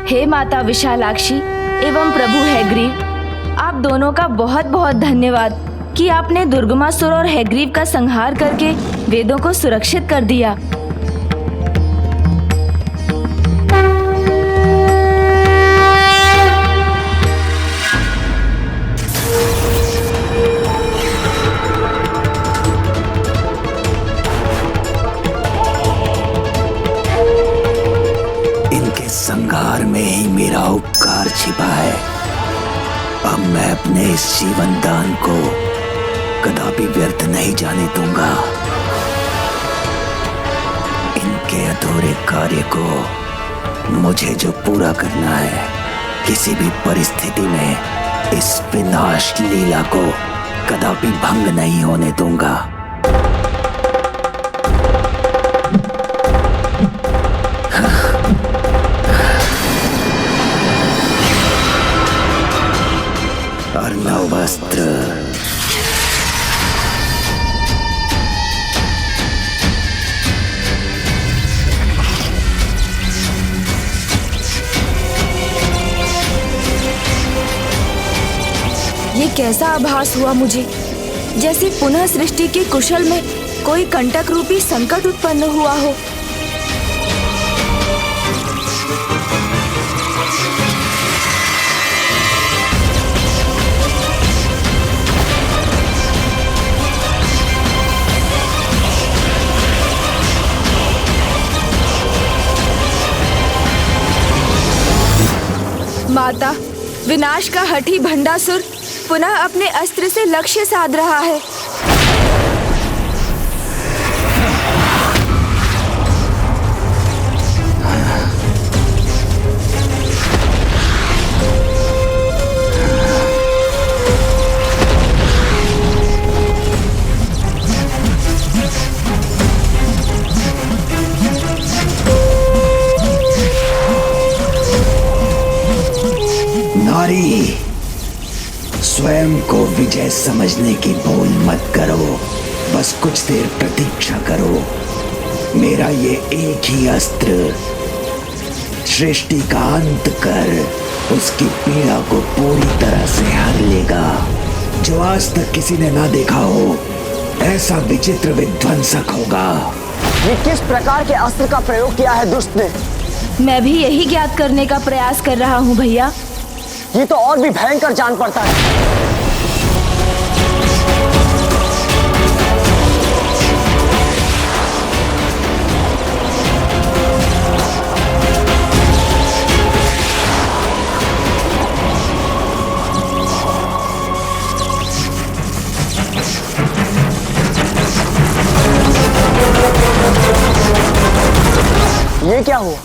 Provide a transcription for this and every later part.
हे माता विशालाक्षी एवं प्रभु हैग्रीव, आप दोनों का बहुत बहुत धन्यवाद कि आपने दुर्गमासुर और हैग्रीव का संहार करके वेदों को सुरक्षित कर दिया। संहार में ही मेरा उपकार छिपा है। अब मैं अपने इस जीवन दान को कदापि व्यर्थ नहीं जाने दूंगा। इनके अधूरे कार्य को मुझे जो पूरा करना है, किसी भी परिस्थिति में इस विनाश लीला को कदापि भंग नहीं होने दूंगा। अर्णवस्त्र। ये कैसा आभास हुआ मुझे, जैसे पुनः सृष्टि के कुशल में कोई कंटक रूपी संकट उत्पन्न हुआ हो। माता, विनाश का हठी भंडासुर पुनः अपने अस्त्र से लक्ष्य साध रहा है। नारी, स्वयं को विजय समझने की भूल मत करो। बस कुछ देर प्रतीक्षा करो। मेरा ये एक ही अस्त्र सृष्टि का अंत कर उसकी पीड़ा को पूरी तरह से हर लेगा। जो आज तक किसी ने ना देखा हो, ऐसा विचित्र विध्वंसक होगा। ये किस प्रकार के अस्त्र का प्रयोग किया है दुष्ट ने? मैं भी यही ज्ञात करने का प्रयास कर रहा हूँ भैया। ये तो और भी भयंकर जान पड़ता है। ये क्या हुआ?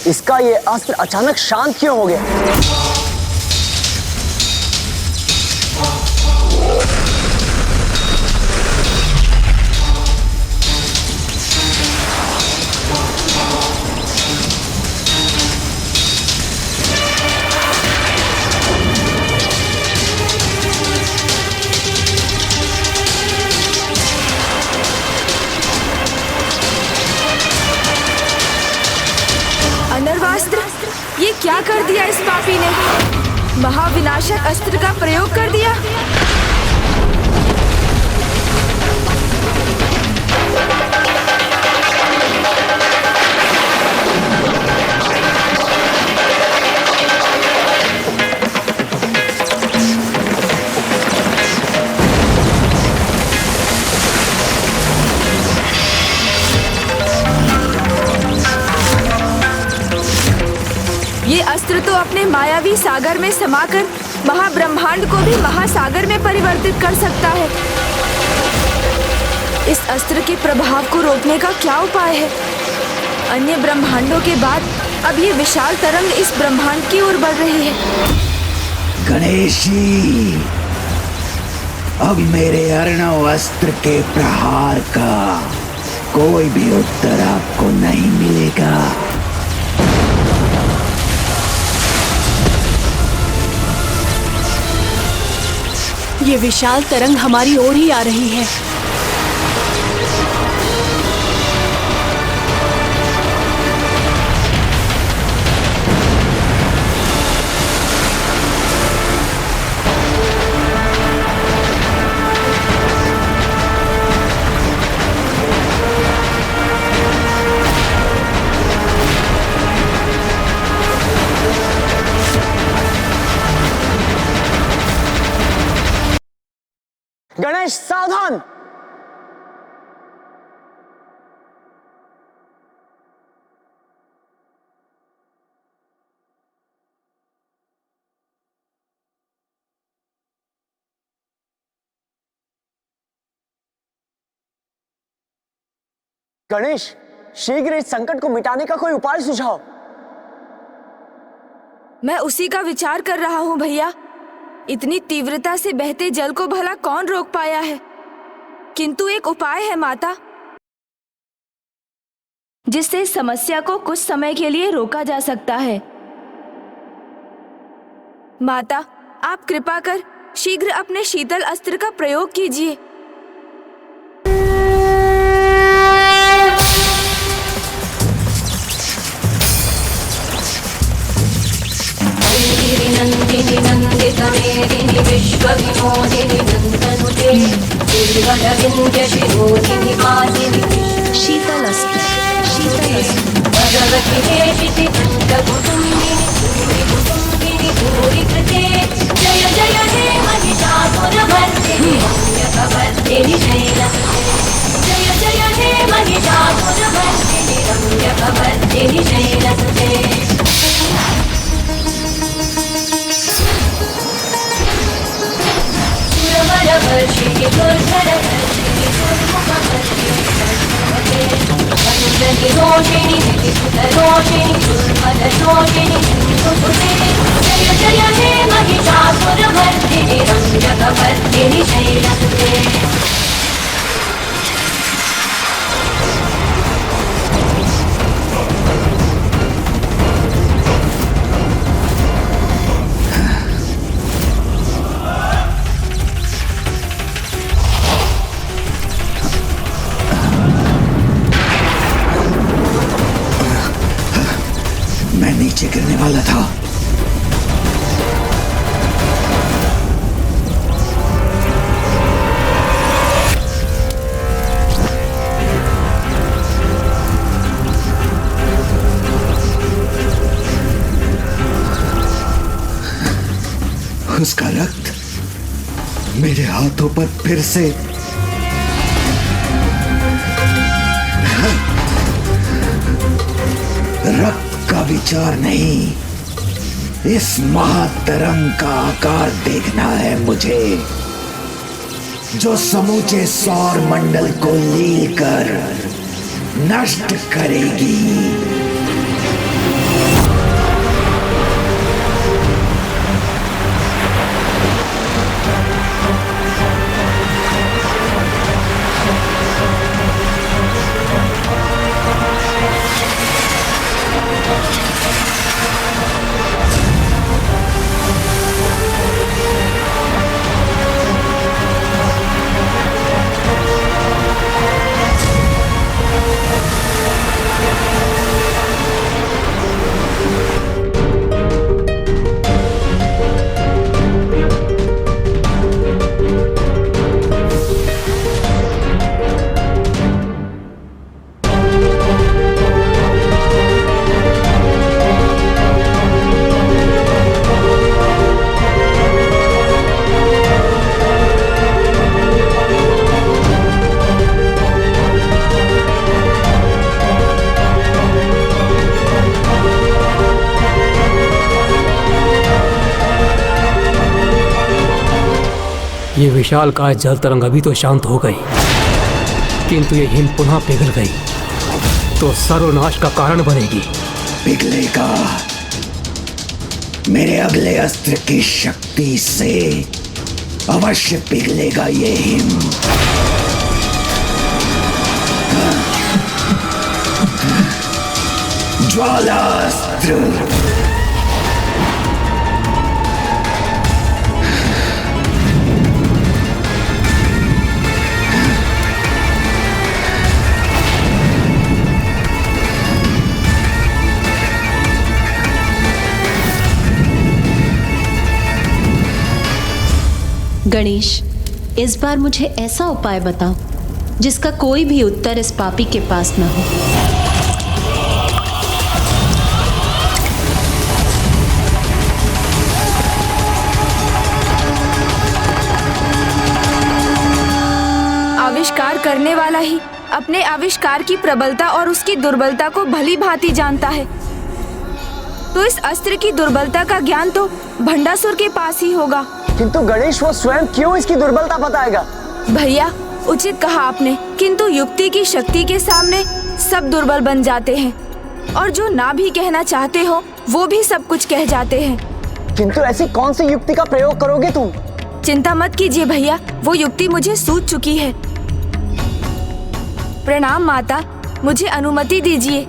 इसका ये अस्त्र अचानक शांत क्यों हो गया? अनर्वास्त्र, ये क्या कर दिया इस पापी ने? महाविनाशक अस्त्र का प्रयोग कर दिया। ये अस्त्र तो अपने मायावी सागर में समाकर महाब्रह्मांड को भी महासागर में परिवर्तित कर सकता है। इस अस्त्र के प्रभाव को रोकने का क्या उपाय है? अन्य ब्रह्मांडों के बाद अब ये विशाल तरंग इस ब्रह्मांड की ओर बढ़ रही है। गणेशी, अब मेरे अर्णव अस्त्र के प्रहार का कोई भी उत्तर आपको नहीं मिलेगा। ये विशाल तरंग हमारी ओर ही आ रही है। गणेश सावधान। गणेश, शीघ्र इस संकट को मिटाने का कोई उपाय सुझाओ। मैं उसी का विचार कर रहा हूँ भैया। इतनी तीव्रता से बहते जल को भला कौन रोक पाया है? किंतु एक उपाय है माता, जिससे समस्या को कुछ समय के लिए रोका जा सकता है। माता, आप कृपा कर शीघ्र अपने शीतल अस्त्र का प्रयोग कीजिए। नंदिनी नंदितमेदिनी विश्वविनोदिनी नंदनुते दुर्गलविंध्य शिरोधिनि पादिनि शीतल अस्त्र, शीतल अस्त्र। भगवति हेशिति दण्डकुटुम्बिनि भूरि भूरि कृते जय जय हे महिषासुरमर्दिनि रम्यकवर्दिनि शैलसुते जय जय हे महिषासुरमर्दिनि रम्यकवर्दिनि शैलसुते। वर्षिणि दुर्धरवर्षिणि दुर्मुखवर्षिणि रोषिणि विधिसुतरोषिणि दुर्मदरोषिणि सुसुते जय जय हे महिषासुरमर्दिनि रम्यकवर्दिनि शैलसुते। मैं नीचे गिरने वाला था। उसका रक्त मेरे हाथों पर फिर से रक्त का विचार नहीं, इस महातरंग का आकार देखना है मुझे, जो समूचे सौर मंडल को लील कर नष्ट करेगी। ये विशालकाय जल तरंग अभी तो शांत हो गई, किंतु ये हिम पुनः पिघल गई तो सर्वनाश का कारण बनेगी। पिघलेगा, मेरे अगले अस्त्र की शक्ति से अवश्य पिघलेगा ये हिम। ज्वालास्त्र। गणेश, इस बार मुझे ऐसा उपाय बताओ जिसका कोई भी उत्तर इस पापी के पास न हो। करने वाला ही अपने आविष्कार की प्रबलता और उसकी दुर्बलता को भली भांति जानता है, तो इस अस्त्र की दुर्बलता का ज्ञान तो भंडासुर के पास ही होगा। किंतु गणेश वो स्वयं क्यों इसकी दुर्बलता बताएगा? भैया, उचित कहा आपने, किंतु युक्ति की शक्ति के सामने सब दुर्बल बन जाते हैं, और जो ना भी कहना चाहते हो वो भी सब कुछ कह जाते हैं। किंतु ऐसी कौन सी युक्ति का प्रयोग करोगे तुम? चिंता मत कीजिए भैया, वो युक्ति मुझे सूझ चुकी है। प्रणाम माता, मुझे अनुमति दीजिए।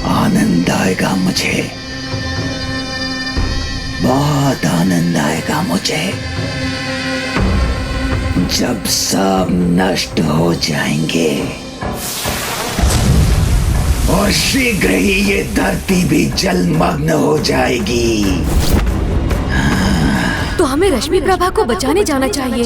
आनंद आएगा मुझे, बहुत आनंद आएगा मुझे, जब सब नष्ट हो जाएंगे और शीघ्र ही ये धरती भी जलमग्न हो जाएगी। तो हमें रश्मि प्रभा को बचाने जाना चाहिए।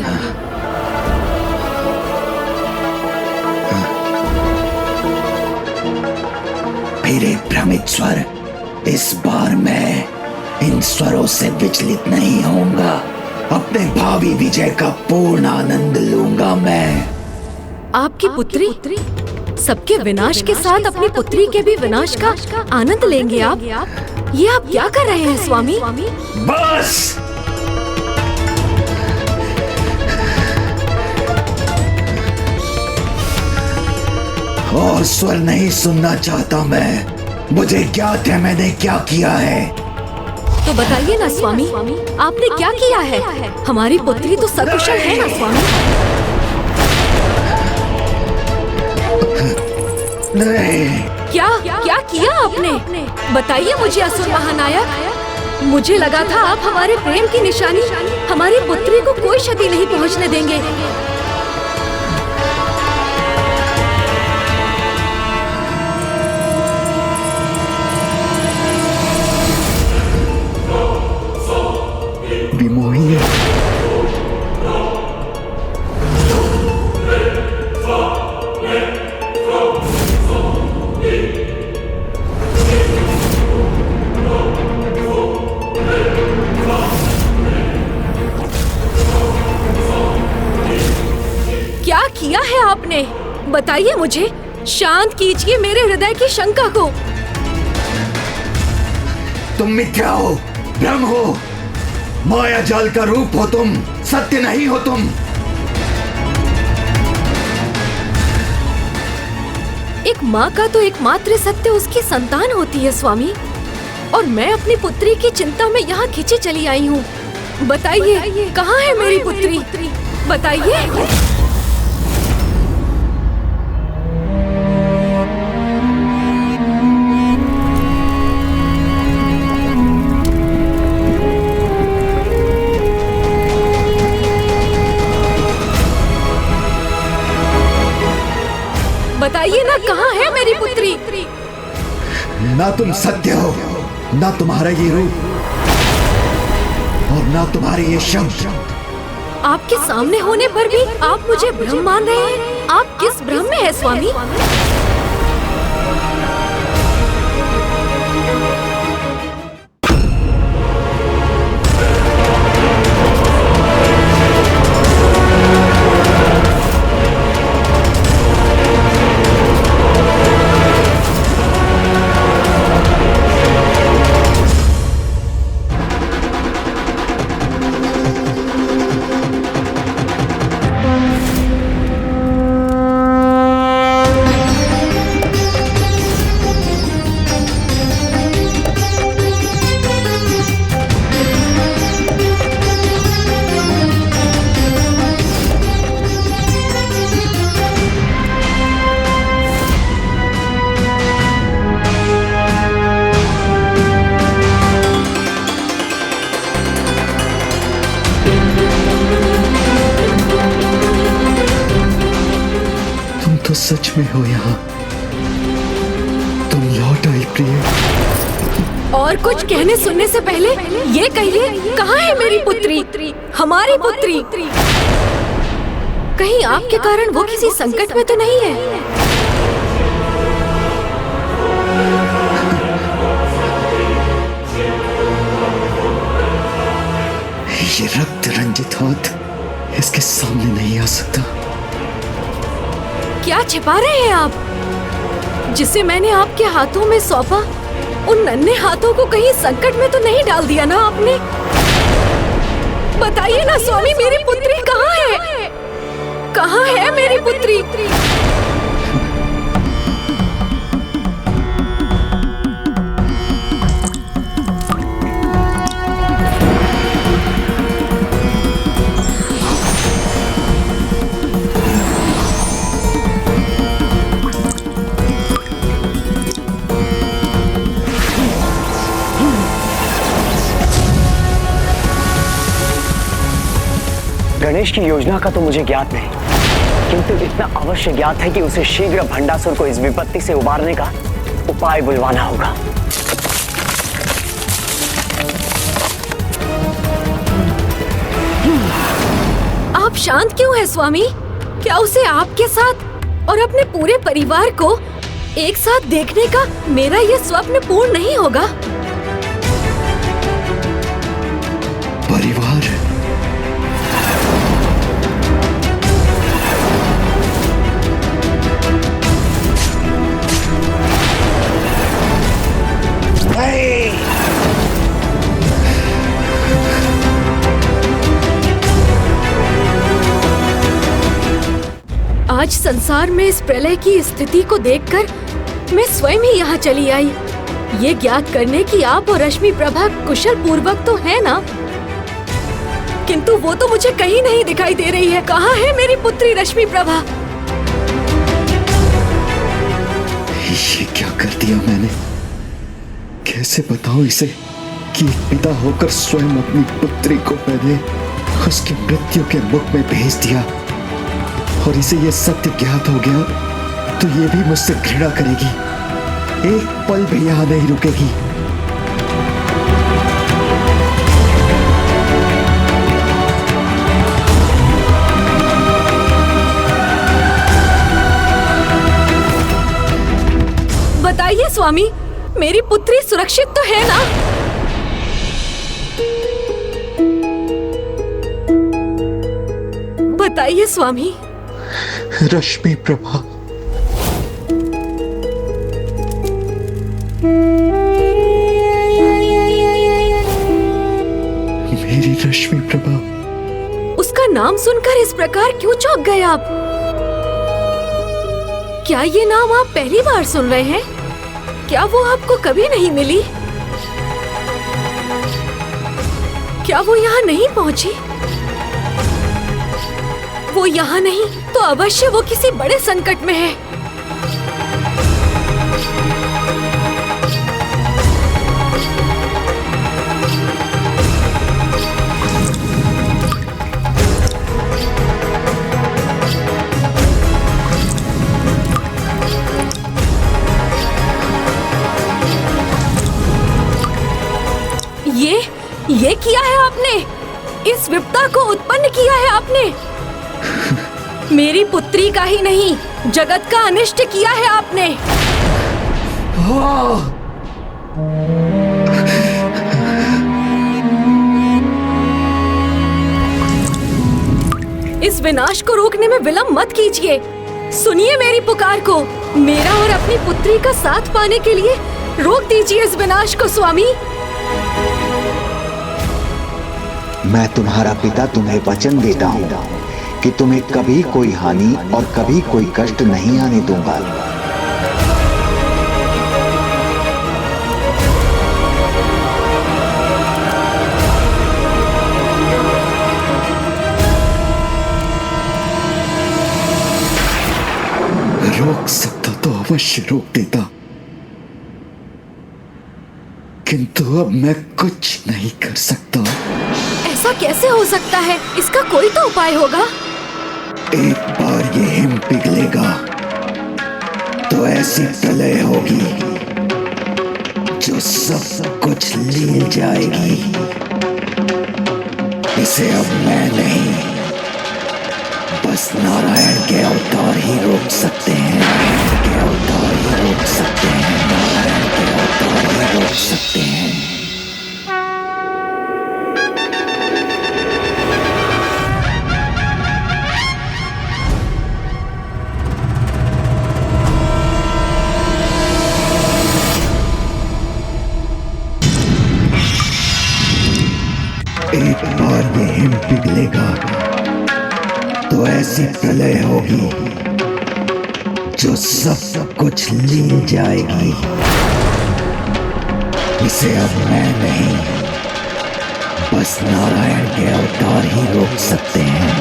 मेरे भ्रमित स्वर, इस बार मैं इन स्वरों से विचलित नहीं होऊंगा। अपने भावी विजय का पूर्ण आनंद लूंगा मैं। आपकी पुत्री सबके विनाश के साथ अपनी पुत्री के भी विनाश का आनंद लेंगे आप? ये आप क्या कर रहे हैं स्वामी? बस! और स्वर नहीं सुनना चाहता मैं। मुझे ज्ञात है मैंने क्या किया है। तो बताइए ना स्वामी, आपने क्या किया है? हमारी पुत्री तो सकुशल है ना स्वामी? नहीं। क्या किया आपने? बताइए मुझे असुर महानायक। मुझे लगा था आप हमारे प्रेम की निशानी, हमारी पुत्री को कोई क्षति नहीं पहुंचने देंगे। विमोही है। क्या किया है आपने? बताइए मुझे, शांत कीजिए मेरे हृदय की शंका को। तुम मिथ्या हो, भ्रम हो, माया जाल का रूप हो तुम, सत्य नहीं हो तुम। एक माँ का तो एकमात्र सत्य उसकी संतान होती है स्वामी, और मैं अपनी पुत्री की चिंता में यहाँ खिंची चली आई हूँ। बताइए कहाँ है मेरी पुत्री? बताइए। बताइए ना, कहाँ है मेरी पुत्री? ना तुम सत्य हो, ना तुम्हारा ये रूप, और ना तुम्हारे ये शब्द। आपके सामने होने पर भी आप मुझे भ्रम मान रहे हैं? आप किस भ्रम में है स्वामी? तो सच में हो यहाँ, तुम लौट आई प्रिय। और कुछ कहने सुनने से पहले ये कहिए, कहाँ है मेरी पुत्री? हमारी पुत्री। कहीं आपके कारण वो किसी संकट में तो नहीं है? ये रक्त रंजित हाथ इसके सामने नहीं आ सकता। क्या छिपा रहे हैं आप? जिसे मैंने आपके हाथों में सौंपा, उन नन्हे हाथों को कहीं संकट में तो नहीं डाल दिया ना आपने? बताइए ना स्वामी, मेरी पुत्री कहाँ है? कहाँ है मेरी पुत्री? गणेश की योजना का तो मुझे ज्ञात नहीं, किंतु इतना अवश्य ज्ञात है कि उसे शीघ्र भंडासुर को इस विपत्ति से उबारने का उपाय बुलवाना होगा। आप शांत क्यों हैं स्वामी? क्या उसे आपके साथ और अपने पूरे परिवार को एक साथ देखने का मेरा ये स्वप्न पूर्ण नहीं होगा? परिवार? आज संसार में इस प्रलय की स्थिति को देखकर मैं स्वयं ही यहाँ चली आई, ये ज्ञात करने की आप और रश्मि प्रभा कुशल पूर्वक तो है ना, किंतु वो तो मुझे कहीं नहीं दिखाई दे रही है। कहाँ है मेरी पुत्री रश्मि प्रभा? ये क्या कर दिया मैंने? कैसे बताऊं इसे कि एक पिता होकर स्वयं अपनी पुत्री को पहले उसकी मृत्यु के मुख में भेज दिया, और इसे ये सत्य ज्ञात हो गया तो ये भी मुझसे घृणा करेगी, एक पल भी यहां नहीं रुकेगी। बताइए स्वामी, मेरी पुत्री सुरक्षित तो है ना? बताइए स्वामी। रश्मि प्रभा, मेरी रश्मि प्रभा। उसका नाम सुनकर इस प्रकार क्यों चौंक गए आप? क्या ये नाम आप पहली बार सुन रहे हैं? क्या वो आपको कभी नहीं मिली? क्या वो यहाँ नहीं पहुंची? वो यहाँ नहीं तो अवश्य वो किसी बड़े संकट में है। ये किया है आपने? इस विपदा को उत्पन्न किया है आपने? मेरी पुत्री का ही नहीं, जगत का अनिष्ट किया है आपने। इस विनाश को रोकने में विलंब मत कीजिए। सुनिए मेरी पुकार को। मेरा और अपनी पुत्री का साथ पाने के लिए रोक दीजिए इस विनाश को स्वामी। मैं तुम्हारा पिता तुम्हें वचन देता हूँ कि तुम्हें कभी कोई हानि और कभी कोई कष्ट नहीं आने दूंगा। रोक सकता तो अवश्य रोक देता, किंतु अब मैं कुछ नहीं कर सकता। ऐसा कैसे हो सकता है? इसका कोई तो उपाय होगा। एक बार ये हिम पिघलेगा तो ऐसी प्रलय होगी जो सब कुछ लील जाएगी। इसे अब मैं नहीं, बस नारायण के अवतार ही रोक सकते हैं। नारायण के अवतार ही रोक सकते हैं। नारायण के अवतार ही रोक सकते हैं। प्रलय होगी जो सब कुछ लीन जाएगी। इसे अब मैं नहीं, बस नारायण के अवतार ही रोक सकते हैं।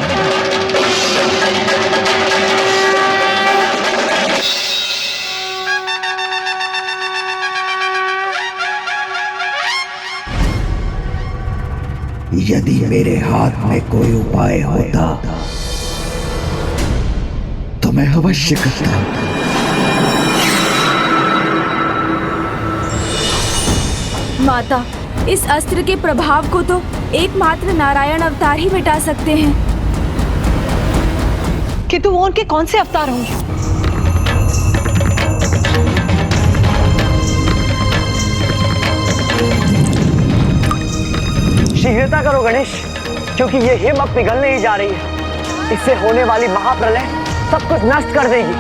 यदि मेरे हाथ में कोई उपाय होता तो मैं अवश्य करता। माता, इस अस्त्र के प्रभाव को तो एकमात्र नारायण अवतार ही मिटा सकते हैं। किंतु वो उनके कौन से अवतार होंगे? शीघ्रता करो गणेश, क्योंकि ये हिम अब पिघलने ही जा रही है। इससे होने वाली महाप्रलय सब कुछ नष्ट कर देगी।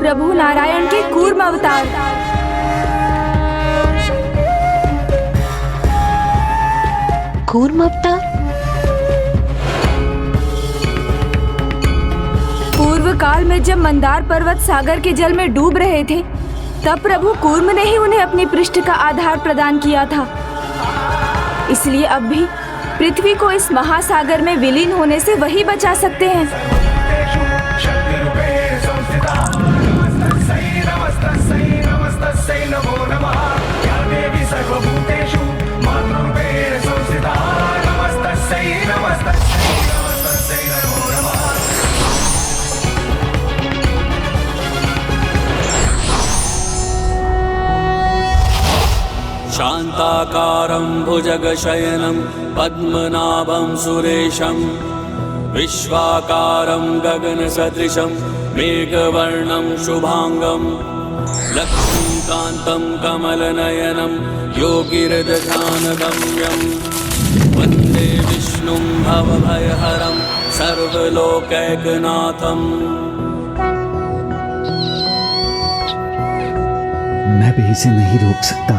प्रभु नारायण के कूर्म अवतार। कूर्म अवतार? पूर्व काल में जब मंदार पर्वत सागर के जल में डूब रहे थे, तब प्रभु कूर्म ने ही उन्हें अपनी पृष्ठ का आधार प्रदान किया था। इसलिए अब भी पृथ्वी को इस महासागर में विलीन होने से वही बचा सकते हैं। शान्ताकारं भुजगशयनं पद्मनाभं सुरेशं विश्वाकारं गगनसदृशं मेघवर्णं शुभांगं लक्ष्मीकान्तं कमलनयनं योगिहृदध्यानगम्यं वन्दे विष्णुं भवभयहरं सर्वलोकैकनाथम्। मैं भी इसे नहीं रोक सकता,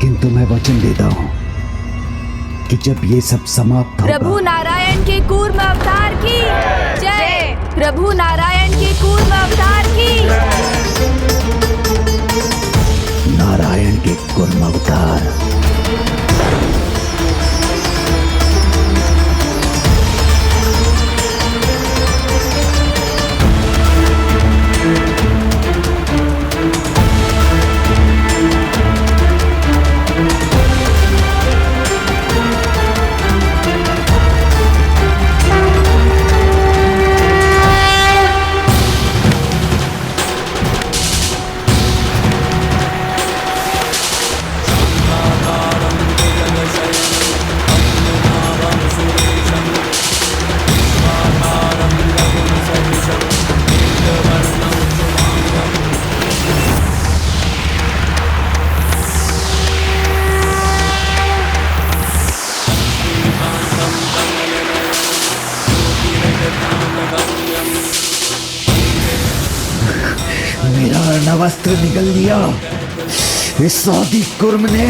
किंतु मैं वचन देता हूँ कि जब ये सब समाप्त होगा। प्रभु नारायण के कूर्म अवतार की जय। प्रभु नारायण के कूर्म अवतार की। नारायण के कूर्म अवतार। मेरा अर्णवस्त्र निगल लिया इस साधी कुर्म ने।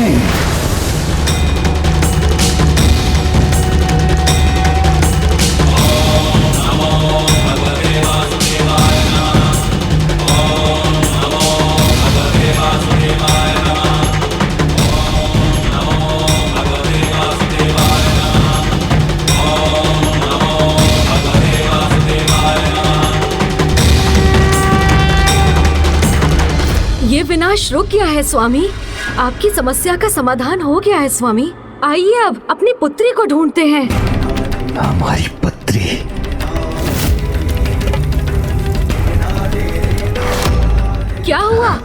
ये विनाश रुक गया है स्वामी। आपकी समस्या का समाधान हो गया है स्वामी। आइए अब अपनी पुत्री को ढूंढते हैं। हमारी पुत्री? क्या हुआ?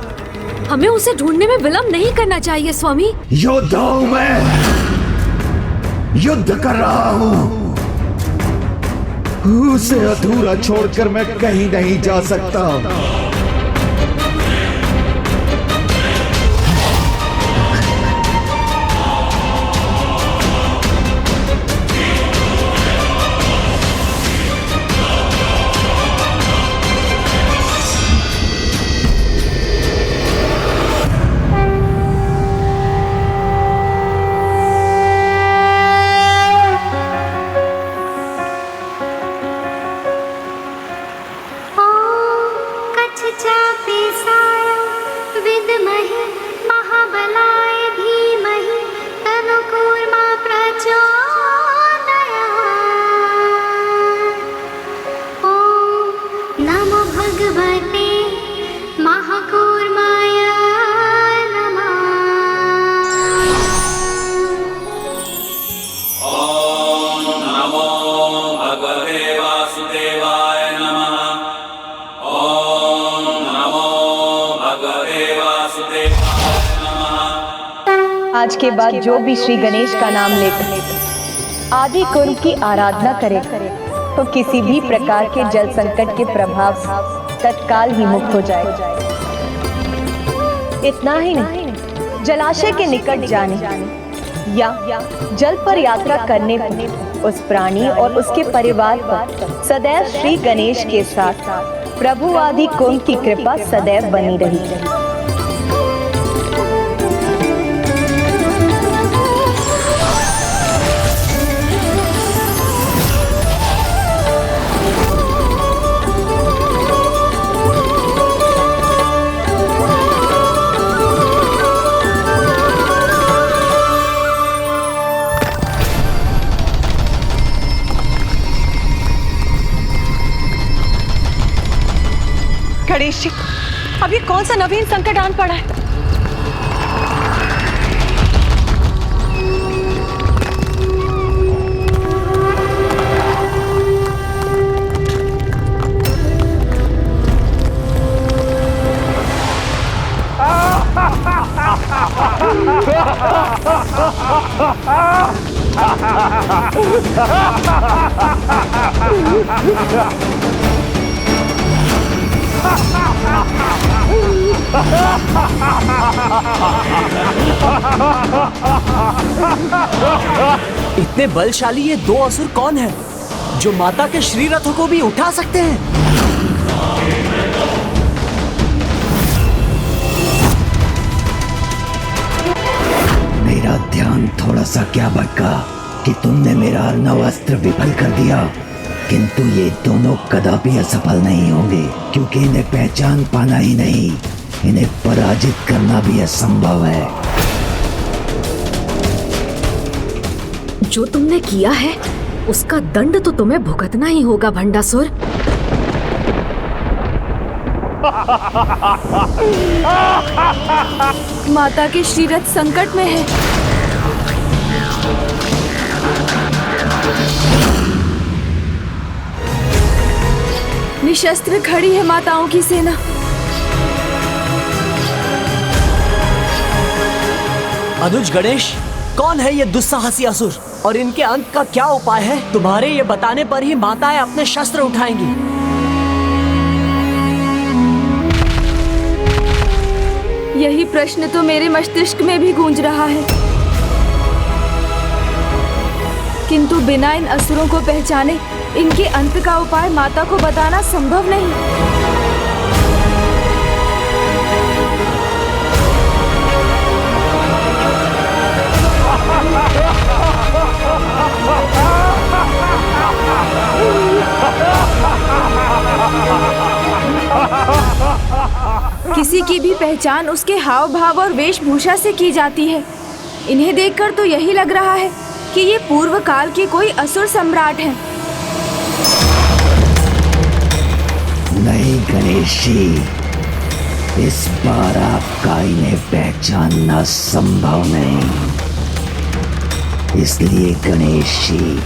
हमें उसे ढूंढने में विलंब नहीं करना चाहिए स्वामी। योद्धा हूं मैं, युद्ध कर रहा हूं। उसे अधूरा छोड़कर मैं कहीं नहीं जा सकता। आज के बाद जो भी श्री गणेश का नाम लेकर आदि कुर्म की आराधना करे तो किसी भी प्रकार के जल संकट के प्रभाव से तत्काल ही मुक्त हो जाए। इतना ही नहीं, जलाशय के निकट जाने या जल पर यात्रा करने पर उस प्राणी और उसके परिवार पर सदैव श्री गणेश के साथ प्रभु आदि कुर्म की कृपा सदैव बनी रही। गणेश जी, अब ये कौन सा नवीन संकट आन पड़ा है? इतने बलशाली ये दो असुर कौन हैं, जो माता के श्री रथों को भी उठा सकते हैं? मेरा ध्यान थोड़ा सा क्या भटका कि तुमने मेरा अर्णव अस्त्र विफल कर दिया, किंतु ये दोनों कदापि असफल नहीं होंगे, क्योंकि इन्हें पहचान पाना ही नहीं, इन्हें पराजित करना भी असंभव है। जो तुमने किया है उसका दंड तो तुम्हें भुगतना ही होगा भंडासुर। माता के श्रीरथ संकट में है। निशस्त्र खड़ी है माताओं की सेना। अनुज गणेश, कौन है ये दुस्साहसी असुर और इनके अंत का क्या उपाय है? तुम्हारे ये बताने पर ही माताएं अपने शस्त्र उठाएंगी। यही प्रश्न तो मेरे मस्तिष्क में भी गूंज रहा है, किंतु बिना इन असुरों को पहचाने इनके अंत का उपाय माता को बताना संभव नहीं। किसी की भी पहचान उसके हाव भाव और वेशभूषा से की जाती है। इन्हें देखकर तो यही लग रहा है कि ये पूर्व काल के कोई असुर सम्राट हैं। नहीं गणेश जी, इस बार आपका इन्हें पहचानना संभव नहीं। इसलिए गणेश जी,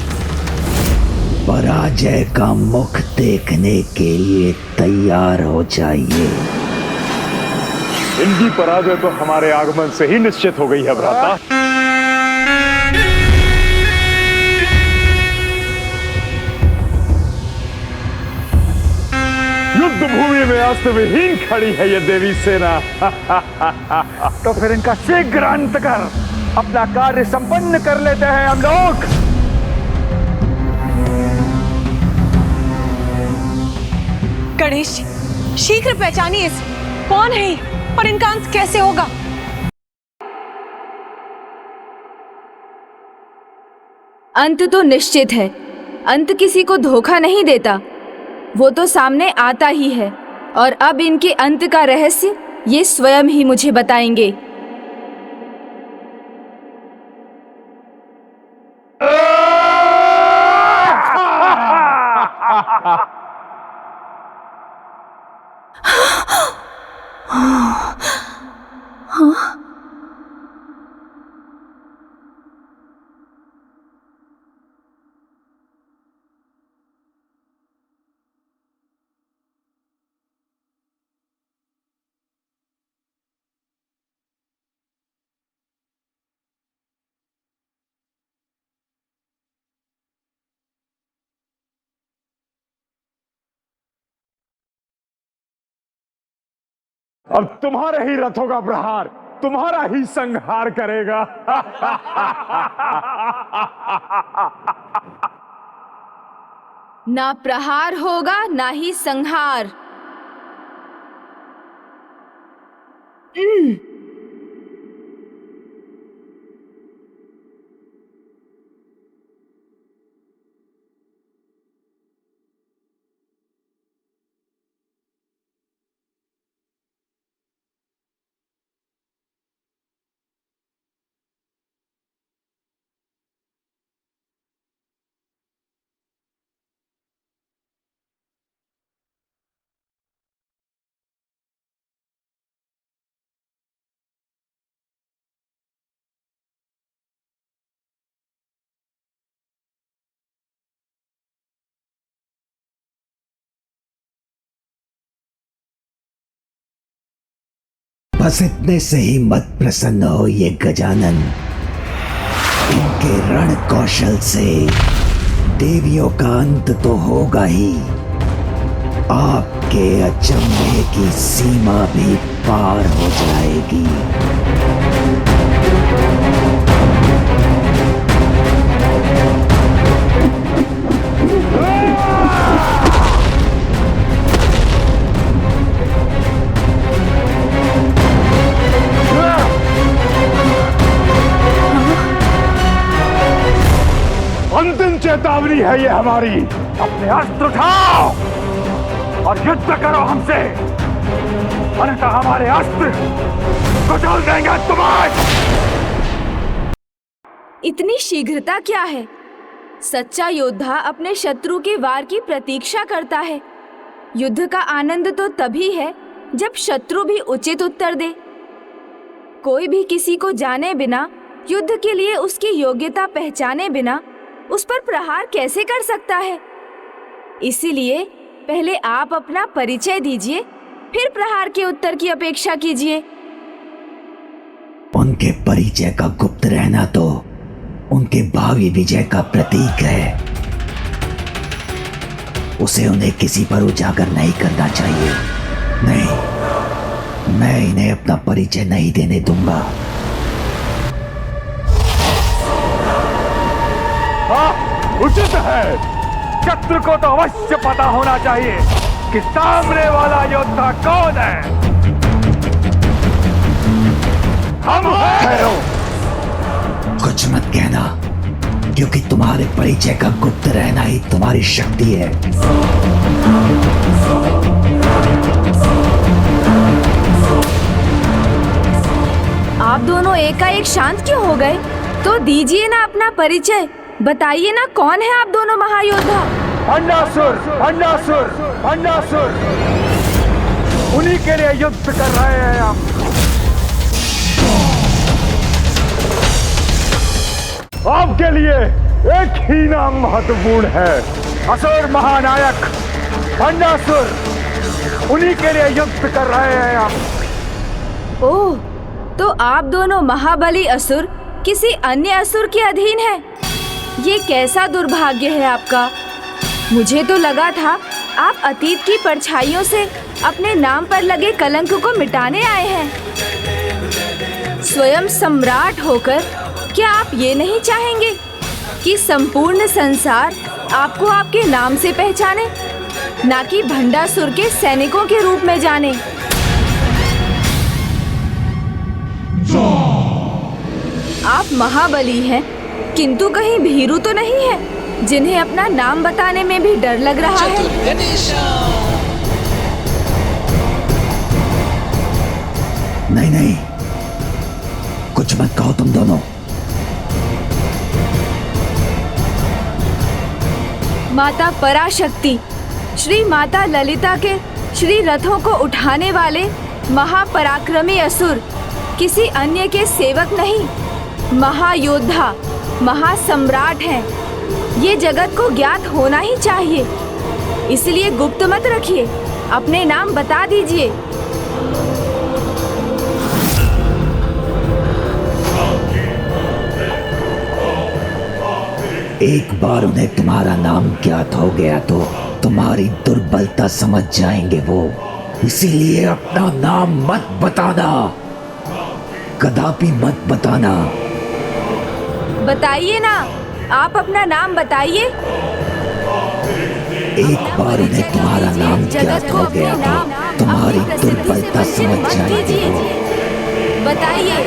पराजय का मुख देखने के लिए तैयार हो जाइए। इनकी पराजय तो हमारे आगमन से ही निश्चित हो गई है भ्राता। युद्ध भूमि में अस्त्र विहीन खड़ी है ये देवी सेना। तो फिर इनका शीघ्र अंत कर अपना कार्य संपन्न कर लेते हैं हम लोग। गणेश जी, शीघ्र पहचानिए इसे। कौन है ये और इनका अंत कैसे होगा? अंत तो निश्चित है। अंत किसी को धोखा नहीं देता, वो तो सामने आता ही है। और अब इनके अंत का रहस्य ये स्वयं ही मुझे बताएंगे। अब तुम्हारे ही रथों का प्रहार तुम्हारा ही संहार करेगा। ना प्रहार होगा ना ही संहार। बस इतने से ही मत प्रसन्न हो ये गजानन। इनके रण कौशल से देवियों का अंत तो होगा ही, आपके अचंभे की सीमा भी पार हो जाएगी। अंतिम चेतावनी है ये हमारी। अपने अस्त्र उठाओ और युद्ध करो हमसे, अन्यथा हमारे अस्त्र कुचल देंगे तुम्हें। इतनी शीघ्रता क्या है? सच्चा योद्धा अपने शत्रु के वार की प्रतीक्षा करता है। युद्ध का आनंद तो तभी है जब शत्रु भी उचित उत्तर दे। कोई भी किसी को जाने बिना, युद्ध के लिए उसकी योग्यता पहचाने बिना उस पर प्रहार कैसे कर सकता है? इसीलिए पहले आप अपना परिचय दीजिए, फिर प्रहार के उत्तर की अपेक्षा कीजिए। उनके परिचय का गुप्त रहना तो उनके भावी विजय का प्रतीक है। उसे उन्हें किसी पर उजागर नहीं करना चाहिए। नहीं, मैं इन्हें अपना परिचय नहीं देने दूंगा। उचित है। शत्रु को तो अवश्य पता होना चाहिए कि सामने वाला योद्धा कौन है। हम हैं। कुछ मत कहना, क्योंकि तुम्हारे परिचय का गुप्त रहना ही तुम्हारी शक्ति है। आप दोनों एकाएक शांत क्यों हो गए? तो दीजिए ना अपना परिचय, बताइए ना कौन है आप दोनों महायोद्धा? भंडासुर, भंडासुर, भंडासुर, उन्हीं के लिए युद्ध कर रहे हैं हम। आपके लिए एक ही नाम महत्वपूर्ण है, असुर महानायक भंडासुर, उन्हीं के लिए युद्ध कर रहे हैं हम। ओह, तो आप दोनों महाबली असुर किसी अन्य असुर के अधीन हैं। ये कैसा दुर्भाग्य है आपका। मुझे तो लगा था आप अतीत की परछाइयों से अपने नाम पर लगे कलंक को मिटाने आए हैं। स्वयं सम्राट होकर क्या आप ये नहीं चाहेंगे कि संपूर्ण संसार आपको आपके नाम से पहचाने, ना कि भंडासुर के सैनिकों के रूप में जाने। आप महाबली हैं, किंतु कहीं भीरू तो नहीं है जिन्हें अपना नाम बताने में भी डर लग रहा है। नहीं नहीं, कुछ मत कहो तुम दोनों। माता पराशक्ति, श्री माता ललिता के श्री रथों को उठाने वाले महापराक्रमी असुर किसी अन्य के सेवक नहीं, महायोद्धा, महासम्राट हैं। ये जगत को ज्ञात होना ही चाहिए, इसलिए गुप्त मत रखिए, अपने नाम बता दीजिए। एक बार उन्हें तुम्हारा नाम ज्ञात हो गया तो तुम्हारी दुर्बलता समझ जाएंगे वो। इसीलिए अपना नाम मत बताना, कदापि मत बताना। बताइए ना, आप अपना नाम बताइए। एक बार उन्हें तुम्हारा नाम ज्ञात हो गया तो तुम्हारी दुर्बलता समझ जाएंगे वो। बताइए।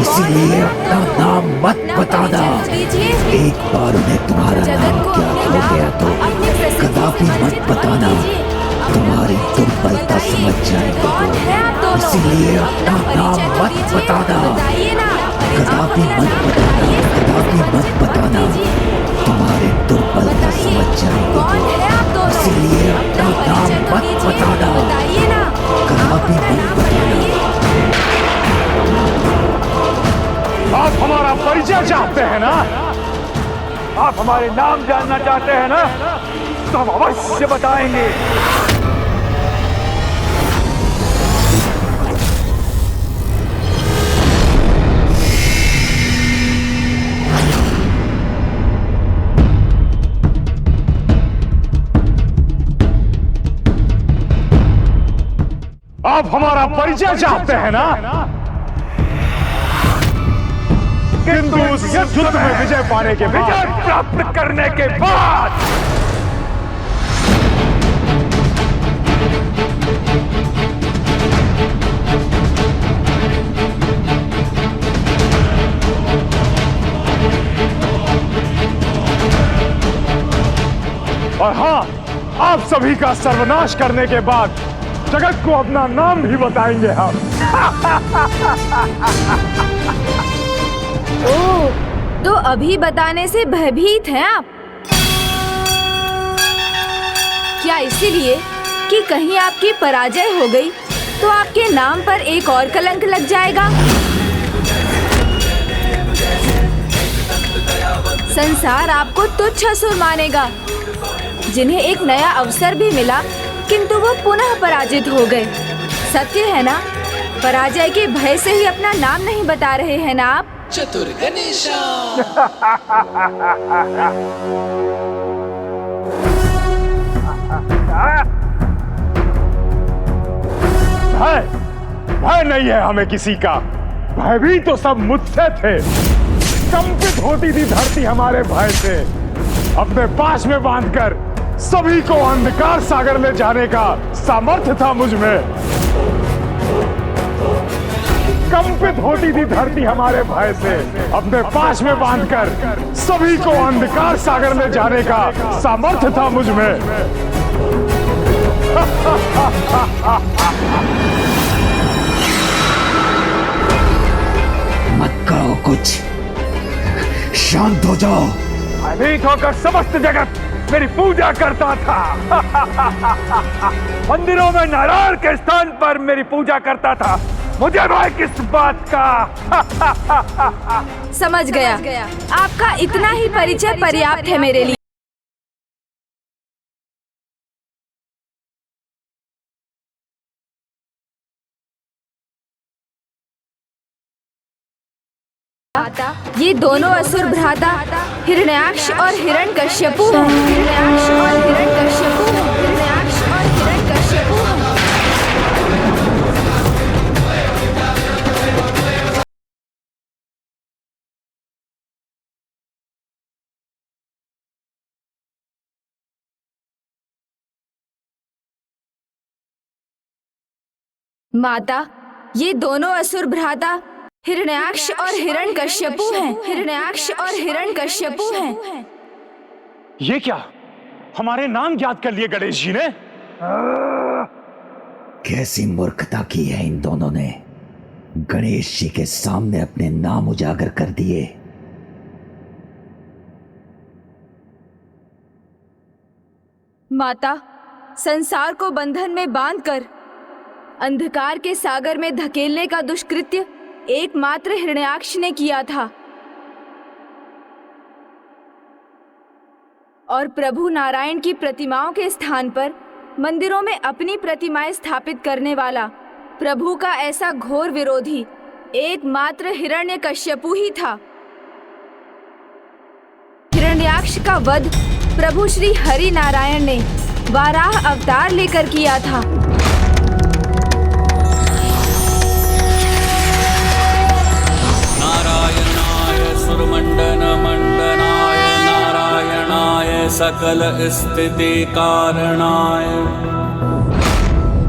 इसीलिए अपना नाम मत बताना। एक बार उन्हें तुम्हारा नाम ज्ञात हो गया तो कदापि मत बताना, तुम्हारी दुर्बलता समझ जाएंगे वो। इसीलिए अपना नाम मत बताना, कदापि मत बताना, कदापि मत बताना, तुम्हारी दुर्बलता समझ जाएंगे वो। इसीलिए अपना नाम मत बताना, कदापि मत बताना। आप हमारा परिचय चाहते हैं ना? आप हमारे नाम जानना चाहते हैं ना? तो हम अवश्य बताएंगे। आप हमारा परिचय चाहते हैं ना? किंतु उस युद्ध में विजय पाने के बाद, विजय प्राप्त करने के बाद और हाँ, आप सभी का सर्वनाश करने के बाद जगत को अपना नाम भी बताएंगे हम। ओह, तो अभी बताने से भयभीत हैं आप? क्या इसीलिए कि कहीं आपकी पराजय हो गई तो आपके नाम पर एक और कलंक लग जाएगा? संसार आपको तुच्छ असुर मानेगा, जिन्हें एक नया अवसर भी मिला किंतु वो पुनः पराजित हो गए। सत्य है ना? पराजय के भय से ही अपना नाम नहीं बता रहे हैं ना आप? चतुर गणेशा। भय नहीं है हमें किसी का। भय भी तो सब मुझसे थे। कंपित होती थी धरती हमारे भय से। अपने पास में बांधकर सभी को अंधकार सागर ले जाने का सामर्थ्य था मुझ में। कंपित होती थी धरती हमारे भय से। अपने पास में बांधकर सभी को अंधकार सागर में जाने का सामर्थ्य था मुझ में। मत कहो कुछ, शांत हो जाओ। भयभीत होकर समस्त जगत मेरी पूजा करता था। मंदिरों में नारायण के स्थान पर मेरी पूजा करता था। मुझे भय किस बात का? समझ गया, आपका इतना ही परिचय पर्याप्त है मेरे लिए। ये दोनों असुर भ्राता हिरण्याक्ष और हिरण्यकश्यपु हैं। हिरण्याक्ष और हिरण्यकश्यपु हैं। हिरण्याक्ष और हिरण्यकश्यपु हैं। माता, ये दोनों असुर भ्राता हिरण्याक्ष और हिरण्यकश्यपु हैं। हिरण्याक्ष और हिरण्यकश्यपु हैं। ये क्या, हमारे नाम याद कर लिए गणेश जी ने? कैसी मूर्खता की है इन दोनों ने। गणेश जी के सामने अपने नाम उजागर कर दिए। माता, संसार को बंधन में बांधकर अंधकार के सागर में धकेलने का दुष्कृत्य एकमात्र हिरण्याक्ष ने किया था और प्रभु नारायण की प्रतिमाओं के स्थान पर मंदिरों में अपनी प्रतिमाएं स्थापित करने वाला प्रभु का ऐसा घोर विरोधी एकमात्र हिरण्यकश्यपु ही था। हिरण्याक्ष का वध प्रभु श्री हरि नारायण ने वाराह अवतार लेकर किया था। सुरमंडन मंडनाय नारायणाय सकल स्थिति कारणाय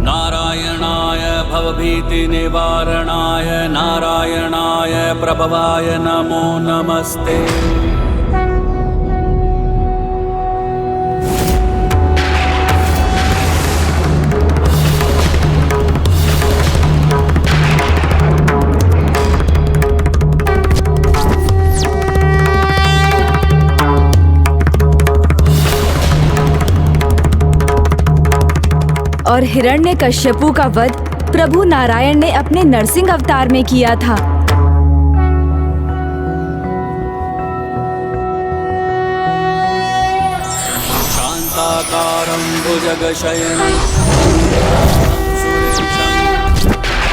नारायणाय भवभीति निवारणाय नारायणाय प्रभवाय नमो नमस्ते। और हिरण्यकश्यपु का वध प्रभु नारायण ने अपने नरसिंह अवतार में किया था। शांताकारं भुजगशयनं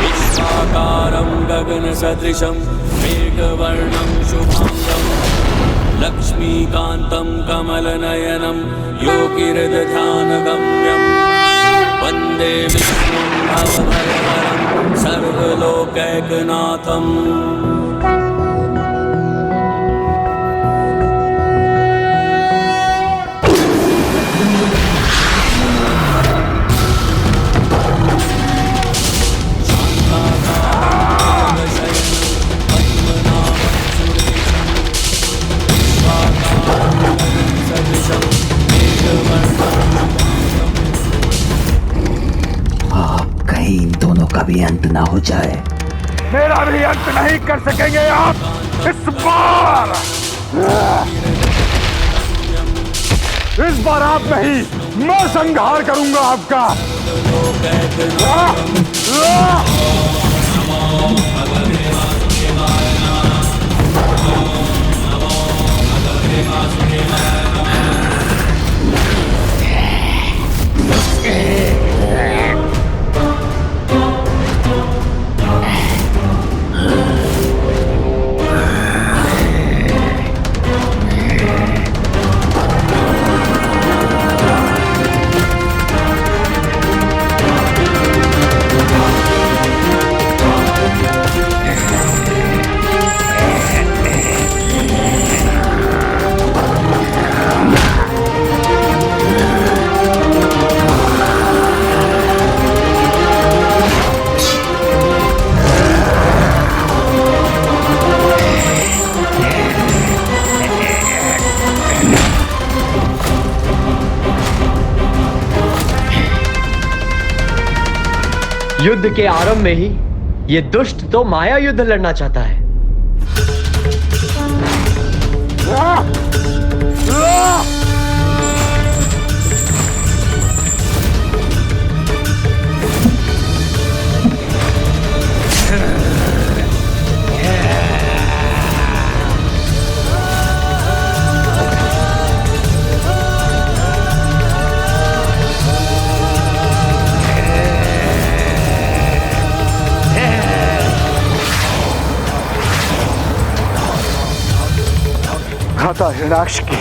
विश्वाकारं गगनसदृशं मेघवर्णं शुभांगं लक्ष्मीकान्तं कमलनयनं योगिहृदध्यानगम्यं वन्दे विष्णुं भवभयहरं सर्वलोकैकनाथम्। इन दोनों का भी अंत ना हो जाए। मेरा भी अंत नहीं कर सकेंगे आप इस बार आप नहीं, मैं संहार करूंगा आपका। युद्ध के आरंभ में ही ये दुष्ट तो माया युद्ध लड़ना चाहता है। खाता हिरण्याक्ष की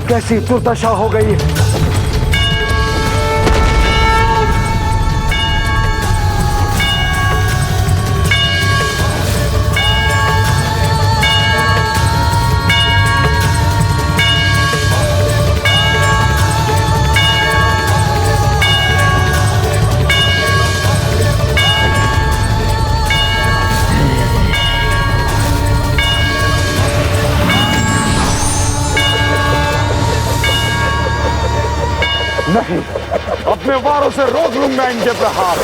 कैसी दुर्दशा हो गई है। नहीं, अपने वारों से रोक लूंगा इनके प्रहार।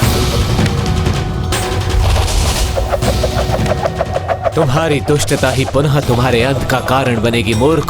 तुम्हारी दुष्टता ही पुनः तुम्हारे अंत का कारण बनेगी मूर्ख।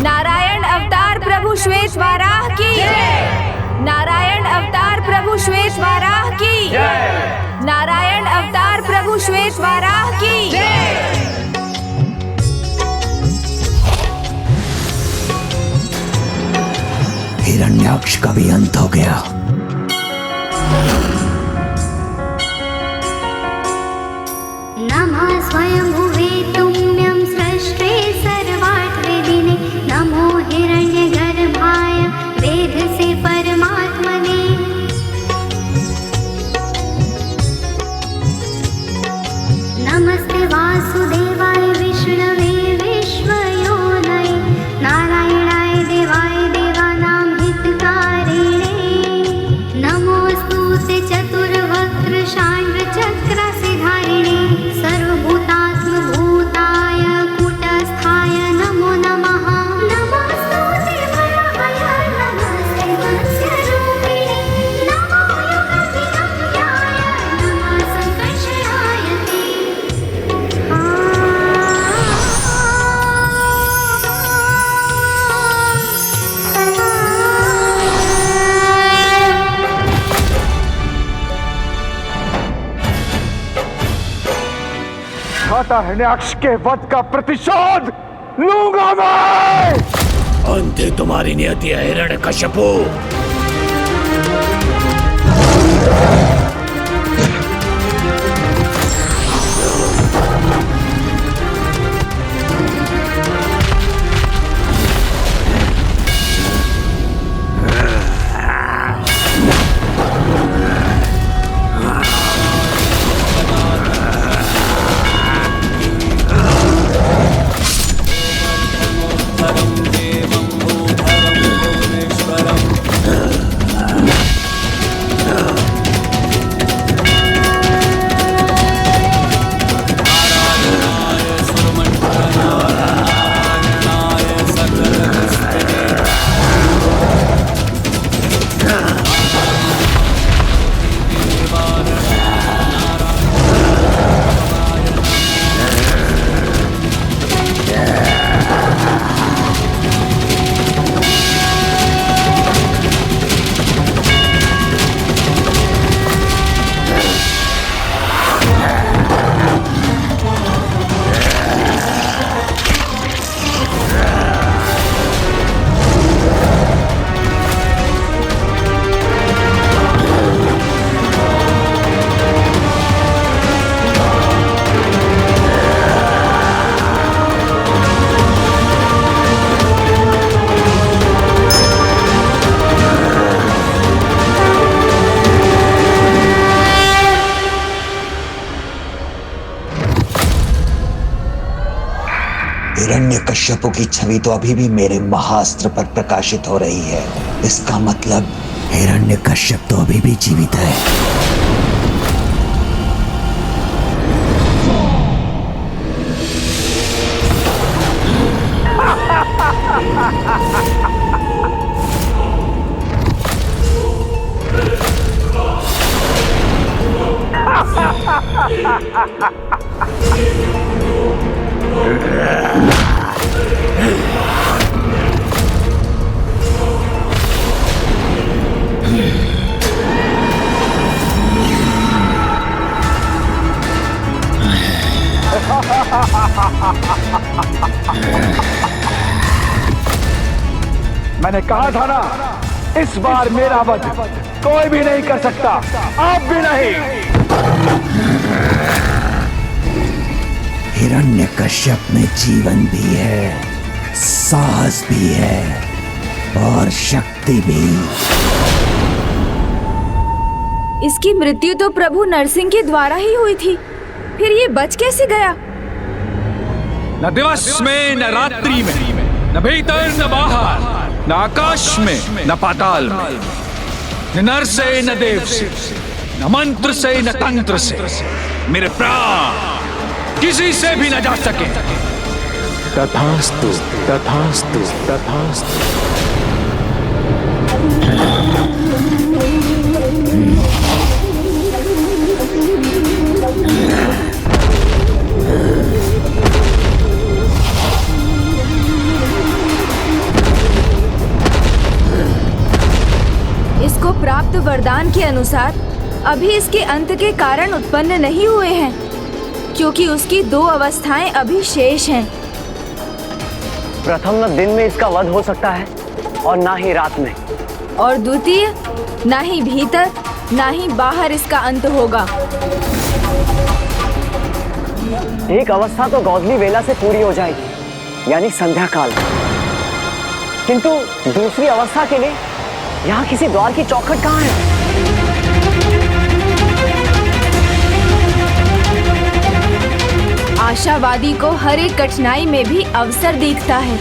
नारायण अवतार प्रभु श्वेत वाराह की नारायण अवतार प्रभु श्वेत वाराह की नारायण अवतार प्रभु श्वेत वाराह की हिरण्याक्ष का भी अंत हो गया। नमः स्वयंभुवे तुम्यं सृष्टे सर्वार्थवेदिने नमो हिरण्यगर्भाय वेदसे परमात्मने नमस्ते वासुदेवाय विष्णवे विश्वयोनये नारायणाय देवाय देवानां हितकारिणे नमोऽस्तुते चतुर्वक्त्र शाण्डचक्रसिधारिणे सर्वभूतात्मभूताय कूटस्थाय नमो नमः नमोऽस्तुते वराहाय नमस्ते मत्स्यरूपिणे नमो योगविद्याय नमः संकर्षणाय ते खाता हिरण्याक्ष के वध का प्रतिशोध लूंगा मैं। अंत है तुम्हारी नियति है हिरण्यकश्यपु। हिरण्यकश्यप की छवि तो अभी भी मेरे महास्त्र पर प्रकाशित हो रही है। इसका मतलब हिरण्यकश्यप तो अभी भी जीवित है। मैंने कहा था ना, इस बार मेरा वध कोई भी नहीं कर सकता, आप भी नहीं। हिरण्यकश्यप में जीवन भी है, साहस भी है और शक्ति भी। इसकी मृत्यु तो प्रभु नरसिंह के द्वारा ही हुई थी, फिर ये बच कैसे गया? न दिवस में न रात्रि में, न भीतर न बाहर, न आकाश में न पाताल में, न नर से न देव से, न मंत्र से न तंत्र से मेरे प्राण किसी से भी न जा सके। तथास्तु तथास्तु तथास्तु। इसको प्राप्त वरदान के अनुसार अभी इसके अंत के कारण उत्पन्न नहीं हुए हैं, क्योंकि उसकी 2 अवस्थाएं अभी शेष हैं। प्रथम न दिन में इसका वध हो सकता है और ना ही रात में, और द्वितीय ना ही भीतर ना ही बाहर इसका अंत होगा। एक अवस्था तो गौधली वेला से पूरी हो जाएगी, यानी संध्या काल, किंतु दूसरी अवस्था के लिए यहाँ किसी द्वार की चौखट कहाँ है? आशावादी को हर एक कठिनाई में भी अवसर दिखता है।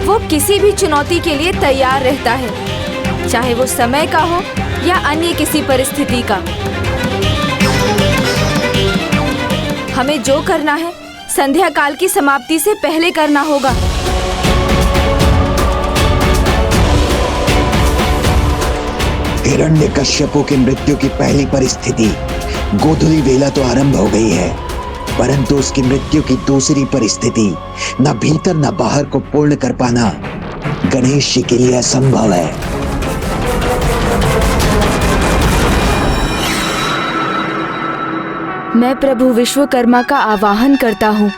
वो किसी भी चुनौती के लिए तैयार रहता है, चाहे वो समय का हो या अन्य किसी परिस्थिति का। हमें जो करना है संध्या काल की समाप्ति से पहले करना होगा। हिरण्यकश्यपों की मृत्यु की पहली परिस्थिति गोधूली वेला तो आरंभ हो गई है, परंतु उसकी मृत्यु की दूसरी परिस्थिति न भीतर न बाहर को पूर्ण कर पाना गणेश जी के लिए असंभव है। मैं प्रभु विश्वकर्मा का आवाहन करता हूँ।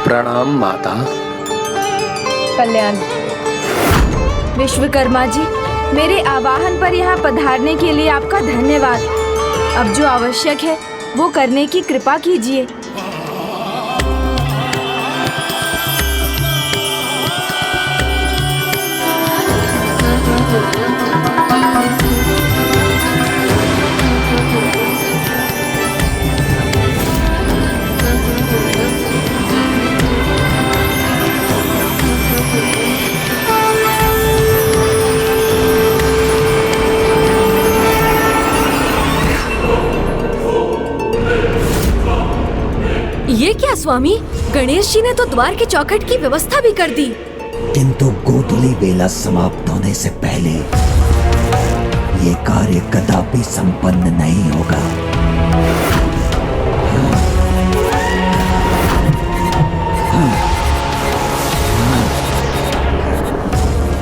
प्रणाम माता। कल्याण। विश्वकर्मा जी, मेरे आवाहन पर यहाँ पधारने के लिए आपका धन्यवाद। अब जो आवश्यक है वो करने की कृपा कीजिए। ये क्या स्वामी, गणेश जी ने तो द्वार के चौखट की व्यवस्था भी कर दी। किंतु गोधूली वेला समाप्त होने से पहले ये कार्य कदापि संपन्न नहीं होगा।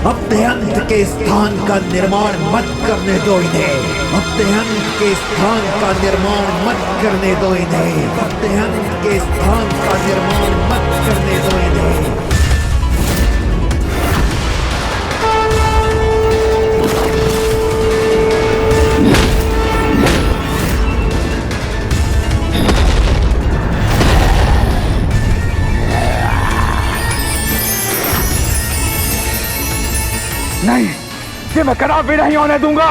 अपने अंत के स्थान का निर्माण मत करने दो इन्हें। अपने अंत के स्थान का निर्माण मत करने दो इन्हें। अपने अंत के स्थान का निर्माण मत करने दो इन्हें। नहीं, ये मैं कदापि नहीं होने दूंगा।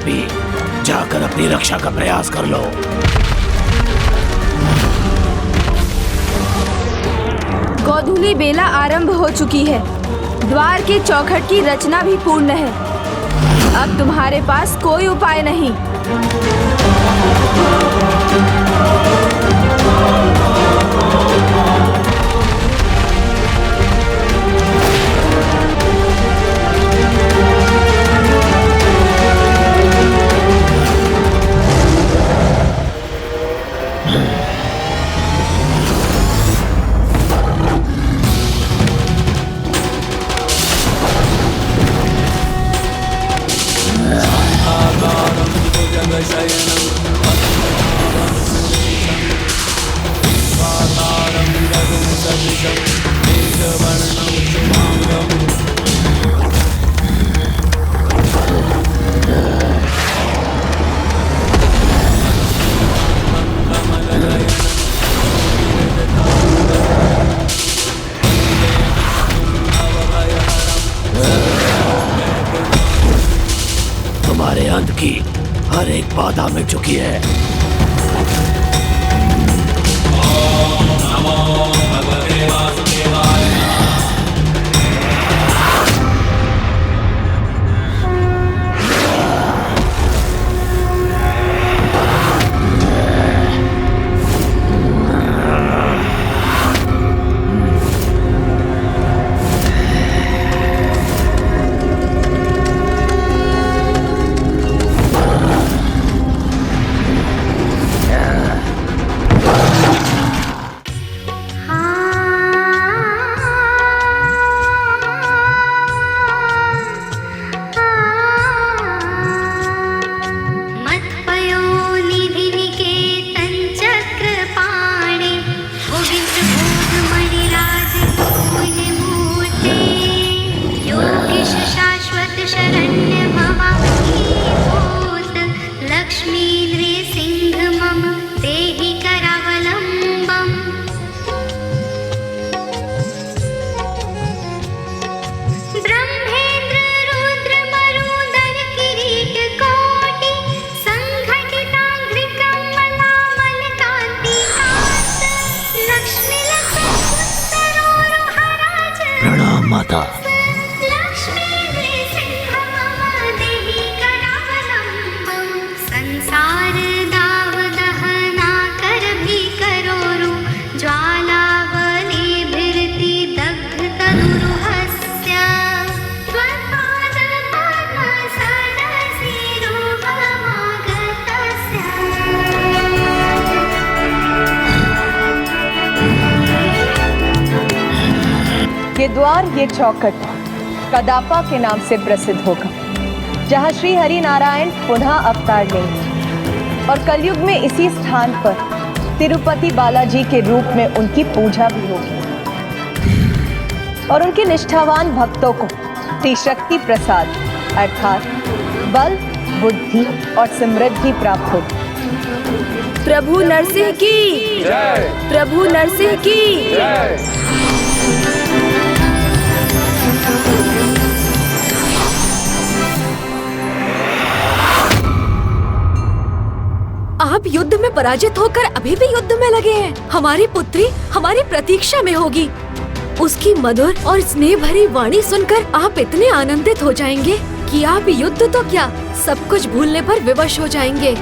पापी, जाकर अपनी रक्षा का प्रयास कर लो। गोधूली बेला आरंभ हो चुकी है। द्वार के चौखट की रचना भी पूर्ण है। अब तुम्हारे पास कोई उपाय नहीं। तुम्हारे अंत की हर एक बाधा मिट चुकी है। माता। संसार दाव दहना कर भी करोरु ज्वालावली भिरति दग्ध तनुरुहस्य त्वत्पाद पद्म सरसिरुहमागतस्य। ये द्वार, ये चौखट कदापा के नाम से प्रसिद्ध होगा, जहाँ श्री हरि नारायण पुनः अवतार लेंगे और कलयुग में इसी स्थान पर तिरुपति बालाजी के रूप में उनकी पूजा भी होगी और उनके निष्ठावान भक्तों को त्रिशक्ति प्रसाद अर्थात बल, बुद्धि और समृद्धि प्राप्त होगी। प्रभु नरसिंह की जय। प्रभु नरसिंह की जय। आप युद्ध में पराजित होकर अभी भी युद्ध में लगे हैं। हमारी पुत्री हमारी प्रतीक्षा में होगी। उसकी मधुर और स्नेह भरी वाणी सुनकर आप इतने आनंदित हो जाएंगे कि आप युद्ध तो क्या सब कुछ भूलने पर विवश हो जाएंगे।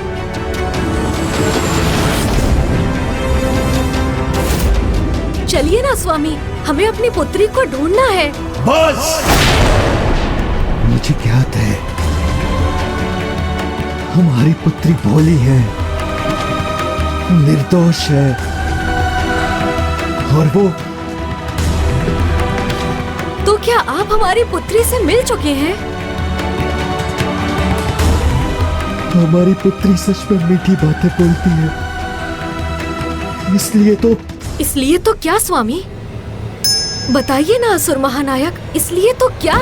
चलिए ना स्वामी, हमें अपनी पुत्री को ढूंढना है। बस! मुझे ज्ञात है हमारी पुत्री भोली है, निर्दोष है और वो। तो क्या आप हमारी पुत्री से मिल चुके हैं? हमारी पुत्री सच में मीठी बातें बोलती है, इसलिए तो क्या स्वामी? बताइए ना असुर महानायक, इसलिए तो क्या?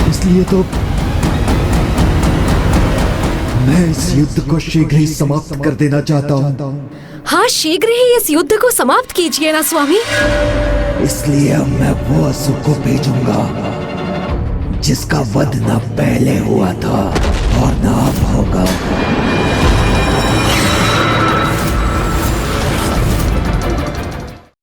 इसलिए तो मैं इस युद्ध को शीघ्र ही समाप्त कर देना चाहता हूँ। हाँ, शीघ्र ही इस युद्ध को समाप्त कीजिए ना स्वामी। इसलिए मैं वो असुर को भेजूंगा जिसका वध न पहले हुआ था और न अब होगा।